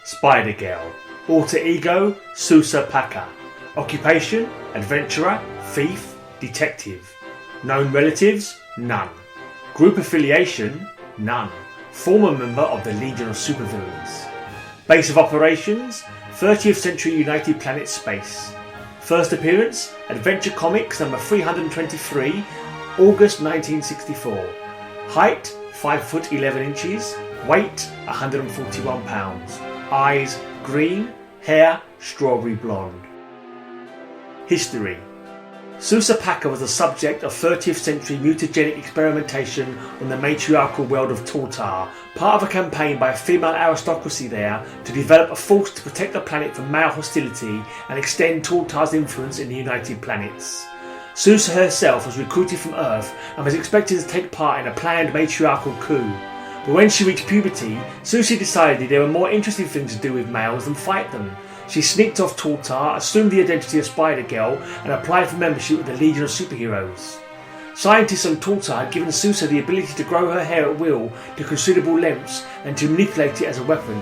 Spider Girl. Alter ego, Sousa Paca. Occupation, adventurer, thief, detective. Known relatives, none. Group affiliation, none. Former member of the Legion of Supervillains. Base of operations, 30th Century United Planet Space. First appearance, Adventure Comics number 323, August 1964. Height, 5 foot 11 inches. Weight, 141 pounds. Eyes, green. Hair, strawberry blonde. History. Sousa Paca was the subject of 30th century mutagenic experimentation on the matriarchal world of Tortar, part of a campaign by a female aristocracy there to develop a force to protect the planet from male hostility and extend Tortar's influence in the United Planets. Sousa herself was recruited from Earth and was expected to take part in a planned matriarchal coup. But when she reached puberty, Sousa decided there were more interesting things to do with males than fight them. She sneaked off Tortar, assumed the identity of Spider Girl, and applied for membership with the Legion of Superheroes. Scientists on Tortar had given Sousa the ability to grow her hair at will to considerable lengths and to manipulate it as a weapon.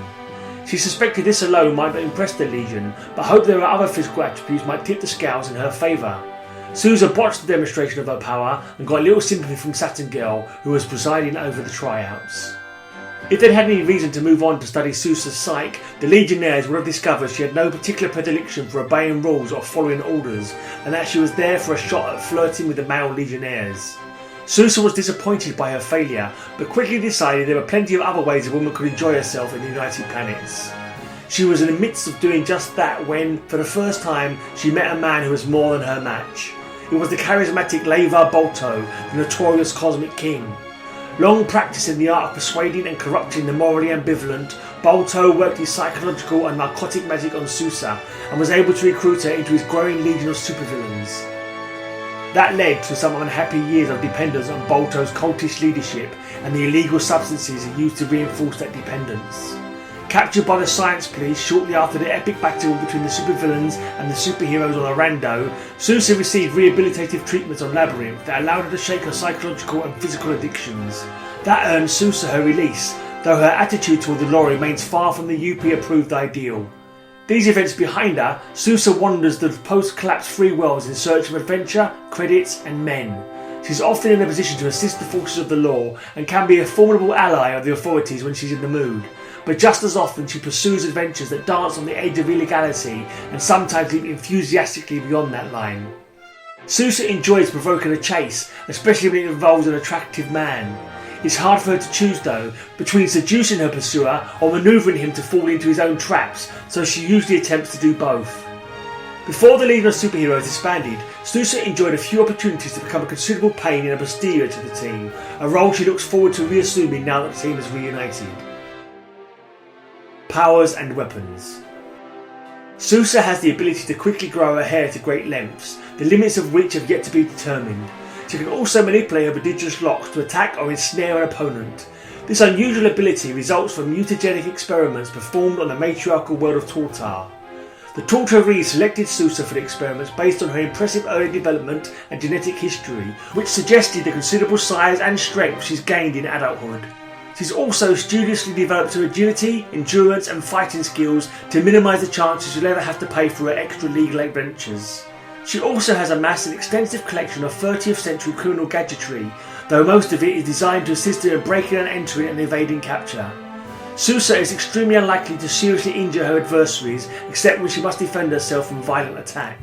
She suspected this alone might not impress the Legion, but hoped there were other physical attributes might tip the scales in her favour. Sousa botched the demonstration of her power and got little sympathy from Saturn Girl, who was presiding over the tryouts. If they'd had any reason to move on to study Sousa's psyche, the Legionnaires would have discovered she had no particular predilection for obeying rules or following orders, and that she was there for a shot at flirting with the male Legionnaires. Sousa was disappointed by her failure, but quickly decided there were plenty of other ways a woman could enjoy herself in the United Planets. She was in the midst of doing just that when, for the first time, she met a man who was more than her match. It was the charismatic Levar Bolto, the notorious Cosmic King. Long practicing the art of persuading and corrupting the morally ambivalent, Bolto worked his psychological and narcotic magic on Sousa and was able to recruit her into his growing legion of supervillains. That led to some unhappy years of dependence on Bolto's cultish leadership and the illegal substances he used to reinforce that dependence. Captured by the science police shortly after the epic battle between the supervillains and the superheroes on Arando, Sousa received rehabilitative treatments on Labyrinth that allowed her to shake her psychological and physical addictions. That earned Sousa her release, though her attitude toward the law remains far from the UP-approved ideal. These events behind her, Sousa wanders the post-collapse free worlds in search of adventure, credits and men. She's often in a position to assist the forces of the law and can be a formidable ally of the authorities when she's in the mood. But just as often she pursues adventures that dance on the edge of illegality and sometimes leap enthusiastically beyond that line. Sousa enjoys provoking a chase, especially when it involves an attractive man. It's hard for her to choose though, between seducing her pursuer or manoeuvring him to fall into his own traps, so she usually attempts to do both. Before the Legion of Superheroes disbanded, Sousa enjoyed a few opportunities to become a considerable pain in a posterior to the team, a role she looks forward to reassuming now that the team is reunited. Powers and weapons. Sousa has the ability to quickly grow her hair to great lengths, the limits of which have yet to be determined. She can also manipulate her prodigious locks to attack or ensnare an opponent. This unusual ability results from mutagenic experiments performed on the matriarchal world of Tortar. The Tortarees selected Sousa for the experiments based on her impressive early development and genetic history, which suggested the considerable size and strength she's gained in adulthood. She's also studiously developed her agility, endurance and fighting skills to minimise the chances she'll ever have to pay for her extra legal adventures. She also has amassed an extensive collection of 30th century criminal gadgetry, though most of it is designed to assist her in breaking and entering and evading capture. Sousa is extremely unlikely to seriously injure her adversaries except when she must defend herself from violent attack.